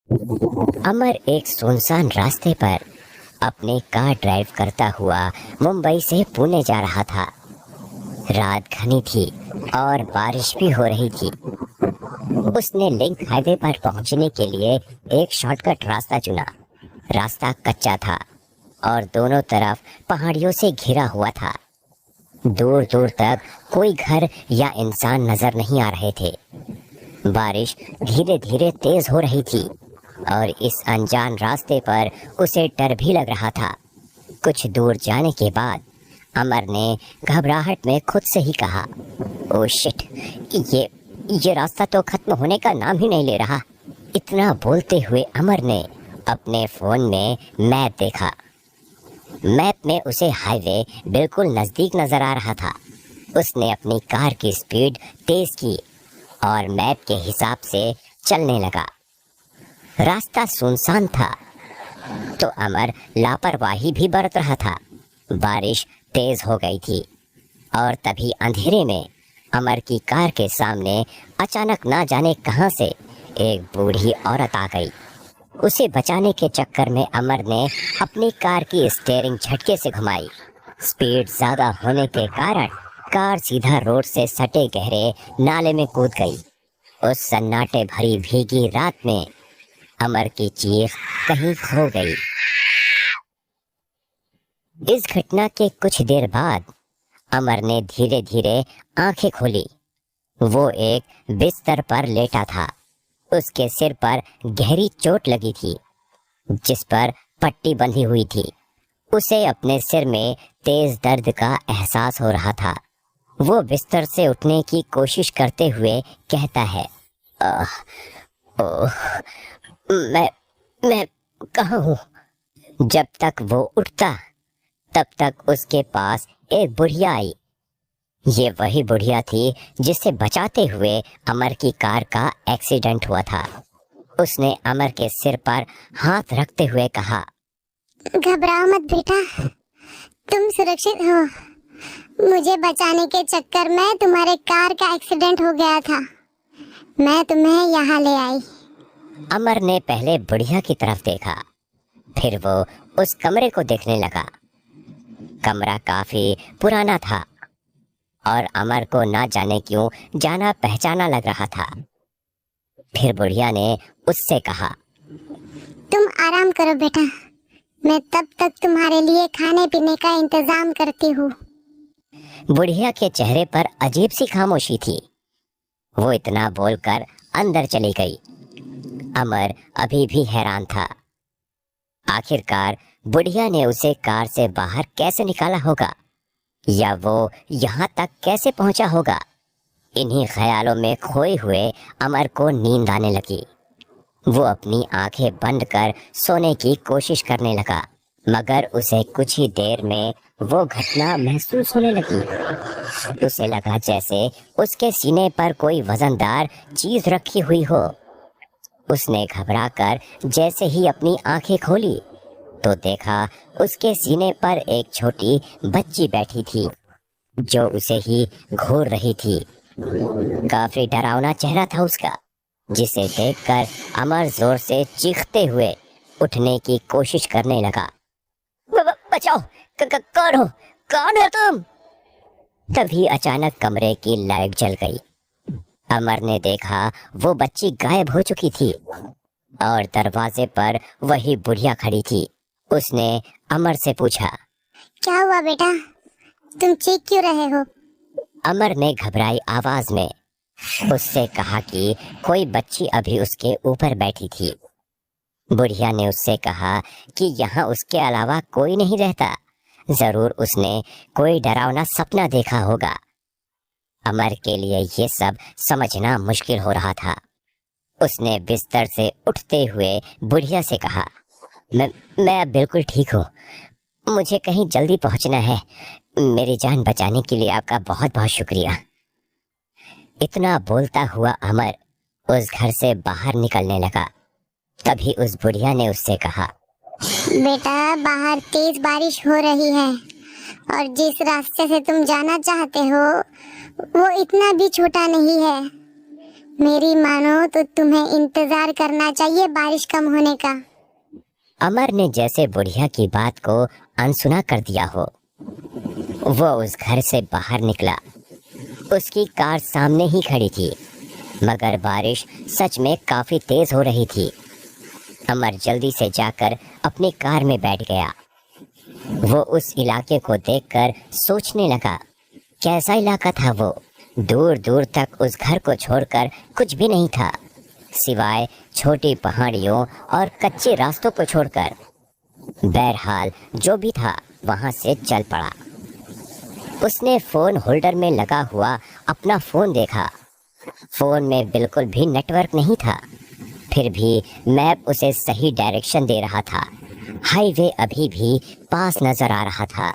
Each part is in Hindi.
अमर एक सुनसान रास्ते पर अपनी कार ड्राइव करता हुआ मुंबई से पुणे जा रहा था। रात घनी थी और बारिश भी हो रही थी। उसने लिंक हाईवे पर पहुंचने के लिए एक शॉर्टकट रास्ता चुना। रास्ता कच्चा था और दोनों तरफ पहाड़ियों से घिरा हुआ था। दूर दूर तक कोई घर या इंसान नजर नहीं आ रहे थे। बारिश धीरे धीरे तेज हो रही थी और इस अनजान रास्ते पर उसे डर भी लग रहा था। कुछ दूर जाने के बाद अमर ने घबराहट में खुद से ही कहा, ओह शिट, ये रास्ता तो खत्म होने का नाम ही नहीं ले रहा। इतना बोलते हुए अमर ने अपने फोन में मैप देखा। मैप में उसे हाईवे बिल्कुल नजदीक नजर आ रहा था। उसने अपनी कार की स्पीड तेज की और मैप के हिसाब से चलने लगा। रास्ता सुनसान था तो अमर लापरवाही भी बरत रहा था। बारिश तेज हो गई थी और तभी अंधेरे में अमर की कार के सामने अचानक ना जाने कहां से एक बूढ़ी औरत आ गई। उसे बचाने के चक्कर में अमर ने अपनी कार की स्टीयरिंग झटके से घुमाई। स्पीड ज्यादा होने के कारण कार सीधा रोड से सटे गहरे नाले में कूद गई। उस सन्नाटे भरी भीगी रात में अमर की चीख कहीं खो गई। इस घटना के कुछ देर बाद अमर ने धीरे धीरे आंखें खोली। वो एक बिस्तर पर लेटा था। उसके सिर पर गहरी चोट लगी थी जिस पर पट्टी बंधी हुई थी। उसे अपने सिर में तेज दर्द का एहसास हो रहा था। वो बिस्तर से उठने की कोशिश करते हुए कहता है, ओह, मैं कहाँ हूँ? जब तक वो उठता तब तक उसके पास एक बुढ़िया आई। ये वही बुढ़िया थी जिसे बचाते हुए अमर की कार का एक्सीडेंट हुआ था। उसने अमर के सिर पर हाथ रखते हुए कहा, घबराओ मत बेटा, तुम सुरक्षित हो। मुझे बचाने के चक्कर में तुम्हारे कार का एक्सीडेंट हो गया था। मैं तुम्हें यहाँ ले आई। अमर ने पहले बुढ़िया की तरफ देखा, फिर वो उस कमरे को देखने लगा। कमरा काफी पुराना था और अमर को ना जाने क्यों जाना पहचाना लग रहा था। फिर बुढ़िया ने उससे कहा, तुम आराम करो बेटा, मैं तब तक तुम्हारे लिए खाने पीने का इंतजाम करती हूँ। बुढ़िया के चेहरे पर अजीब सी खामोशी थी। वो इतना बोलकर अंदर चली गई। अमर अभी भी हैरान था। आखिरकार बुढ़िया ने उसे कार से बाहर कैसे निकाला होगा या वो यहाँ तक कैसे पहुंचा होगा। इन्हीं ख्यालों में खोए हुए अमर को नींद आने लगी। वो अपनी आंखें बंद कर सोने की कोशिश करने लगा, मगर उसे कुछ ही देर में वो घटना महसूस होने लगी। उसे लगा जैसे उसके सीने पर कोई वजनदार चीज रखी हुई हो। उसने घबराकर जैसे ही अपनी आंखें खोली तो देखा उसके सीने पर एक छोटी बच्ची बैठी थी जो उसे ही घूर रही थी। काफी डरावना चेहरा था उसका, जिसे देखकर अमर जोर से चीखते हुए उठने की कोशिश करने लगा। बचाओ, कौन हो? कौन हो तुम? तभी अचानक कमरे की लाइट जल गई। अमर ने देखा वो बच्ची गायब हो चुकी थी और दरवाजे पर वही बुढ़िया खड़ी थी। उसने अमर से पूछा, क्या हुआ बेटा, तुम चीख क्यों रहे हो? अमर ने घबराई आवाज में उससे कहा कि कोई बच्ची अभी उसके ऊपर बैठी थी। बुढ़िया ने उससे कहा कि यहाँ उसके अलावा कोई नहीं रहता। जरूर उसने कोई डरावना सपना देखा होगा। अमर के लिए ये सब समझना मुश्किल हो रहा था। उसने बिस्तर से उठते हुए बुढ़िया से कहा, मैं अब बिल्कुल ठीक हूँ। मुझे कहीं जल्दी पहुँचना है। मेरी जान बचाने के लिए आपका बहुत बहुत शुक्रिया। इतना बोलता हुआ अमर उस घर से बाहर निकलने लगा। तभी उस बुढ़िया ने उससे कहा, बेटा, बाहर तेज बारिश हो रही है और जिस रास्ते से तुम जाना चाहते हो वो इतना भी छोटा नहीं है। मेरी मानो तो तुम्हें इंतजार करना चाहिए बारिश कम होने का। अमर ने जैसे बुढ़िया की बात को अनसुना कर दिया हो, वो उस घर से बाहर निकला। उसकी कार सामने ही खड़ी थी, मगर बारिश सच में काफी तेज हो रही थी। अमर जल्दी से जाकर अपनी कार में बैठ गया। वो उस इलाके को देखकर सोचने लगा, कैसा इलाका था वो। दूर दूर तक उस घर को छोड़कर कुछ भी नहीं था, सिवाय छोटी पहाड़ियों और कच्चे रास्तों को छोड़कर। बहरहाल जो भी था वहां से चल पड़ा। उसने फोन होल्डर में लगा हुआ अपना फोन देखा। फोन में बिल्कुल भी नेटवर्क नहीं था, फिर भी मैप उसे सही डायरेक्शन दे रहा था। हाईवे अभी भी पास नजर आ रहा था।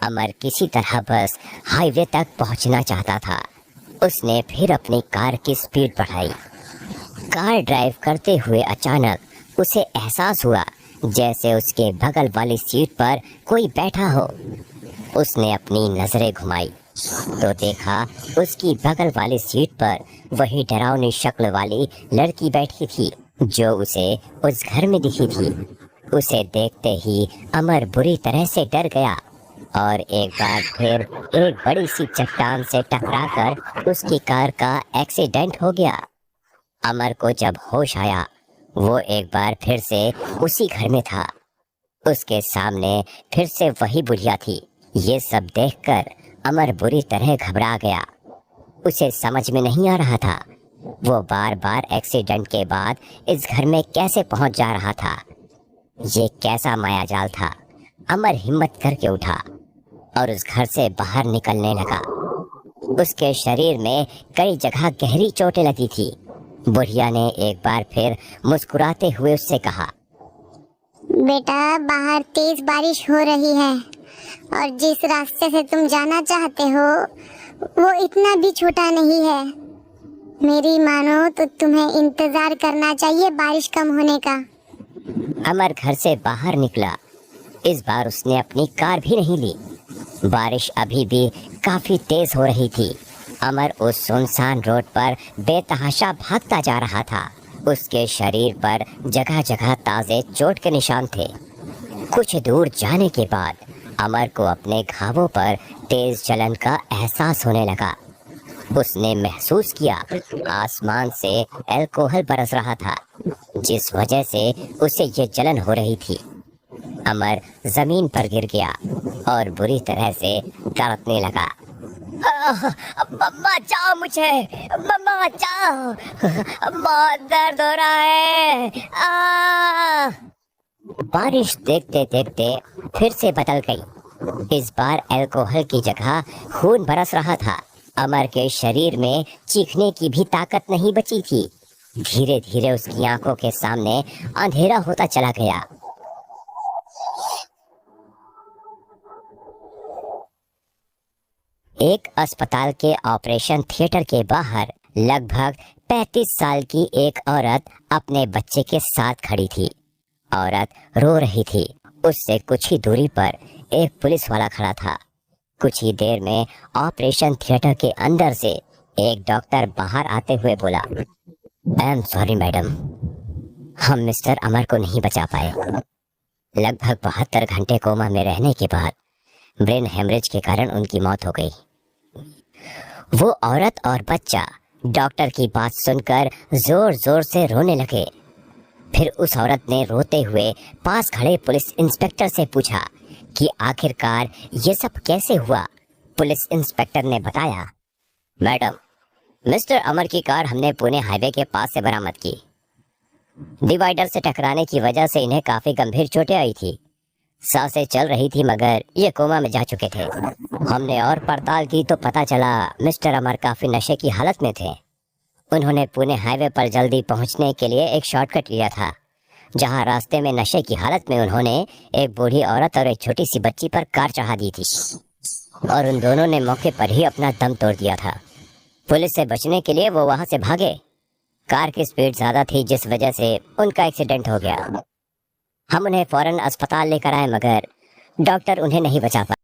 अमर किसी तरह बस हाईवे तक पहुंचना चाहता था। उसने फिर अपनी कार की स्पीड बढ़ाई। कार ड्राइव करते हुए अचानक उसे एहसास हुआ जैसे उसके बगल वाली सीट पर कोई बैठा हो। उसने अपनी नजरें घुमाई तो देखा उसकी बगल वाली सीट पर वही डरावनी शक्ल वाली लड़की बैठी थी जो उसे उस घर में दिखी थी। उसे देखते ही अमर बुरी तरह से डर गया और एक बार फिर एक बड़ी सी चट्टान से टकराकर उसकी कार का एक्सीडेंट हो गया। अमर को जब होश आया, वो एक बार फिर से उसी घर में था। उसके सामने फिर से वही बुढ़िया थी। ये सब देखकर अमर बुरी तरह घबरा गया। उसे समझ में नहीं आ रहा था वो बार बार एक्सीडेंट के बाद इस घर में कैसे पहुंच जा रहा था। ये कैसा मायाजाल था। अमर हिम्मत करके उठा और उस घर से बाहर निकलने लगा। उसके शरीर में कई जगह गहरी चोटें लगी थी। बुढ़िया ने एक बार फिर मुस्कुराते हुए उससे कहा, बेटा बाहर तेज बारिश हो रही है और जिस रास्ते से तुम जाना चाहते हो वो इतना भी छोटा नहीं है। मेरी मानो तो तुम्हें इंतजार करना चाहिए बारिश कम होने का। अमर घर से बाहर निकला। इस बार उसने अपनी कार भी नहीं ली। बारिश अभी भी काफी तेज हो रही थी। अमर उस सुनसान रोड पर बेतहाशा भागता जा रहा था। उसके शरीर पर जगह जगह ताजे चोट के निशान थे। कुछ दूर जाने के बाद अमर को अपने घावों पर तेज जलन का एहसास होने लगा। उसने महसूस किया आसमान से अल्कोहल बरस रहा था, जिस वजह से उसे ये जलन हो रही थी। अमर जमीन पर गिर गया और बुरी तरह से तड़पने लगा। बचाओ मुझे, बचाओ, बहुत दर्द हो रहा है। बारिश देखते देखते फिर से बदल गई। इस बार अल्कोहल की जगह खून बरस रहा था। अमर के शरीर में चीखने की भी ताकत नहीं बची थी। धीरे धीरे उसकी आंखों के सामने अंधेरा होता चला गया। एक अस्पताल के ऑपरेशन थिएटर के बाहर लगभग 35 साल की एक औरत अपने बच्चे के साथ खड़ी थी। औरत रो रही थी। उससे कुछ ही दूरी पर एक पुलिस वाला खड़ा था। कुछ ही देर में ऑपरेशन थिएटर के अंदर से एक डॉक्टर बाहर आते हुए बोला, आई एम सॉरी मैडम, हम मिस्टर अमर को नहीं बचा पाए। लगभग 72 घंटे कोमा में रहने के बाद ब्रेन हेमरेज के कारण उनकी मौत हो गई। वो औरत और बच्चा डॉक्टर की बात सुनकर जोर जोर से रोने लगे। फिर उस औरत ने रोते हुए पास खड़े पुलिस इंस्पेक्टर से पूछा कि आखिरकार ये सब कैसे हुआ। पुलिस इंस्पेक्टर ने बताया, मैडम, मिस्टर अमर की कार हमने पुणे हाईवे के पास से बरामद की। डिवाइडर से टकराने की वजह से इन्हें काफी गंभीर चोटें आई थी। सांसें चल रही थी मगर ये कोमा में जा चुके थे। हमने और पड़ताल की तो पता चला मिस्टर अमर काफी नशे की हालत में थे। उन्होंने पुणे हाईवे पर जल्दी पहुंचने के लिए एक शॉर्टकट लिया था, जहां रास्ते में नशे की हालत में उन्होंने एक बूढ़ी औरत और एक छोटी सी बच्ची पर कार चढ़ा दी थी और उन दोनों ने मौके पर ही अपना दम तोड़ दिया था। पुलिस से बचने के लिए वो वहां से भागे। कार की स्पीड ज्यादा थी जिस वजह से उनका एक्सीडेंट हो गया। हम उन्हें फौरन अस्पताल लेकर आए मगर डॉक्टर उन्हें नहीं बचा पाए।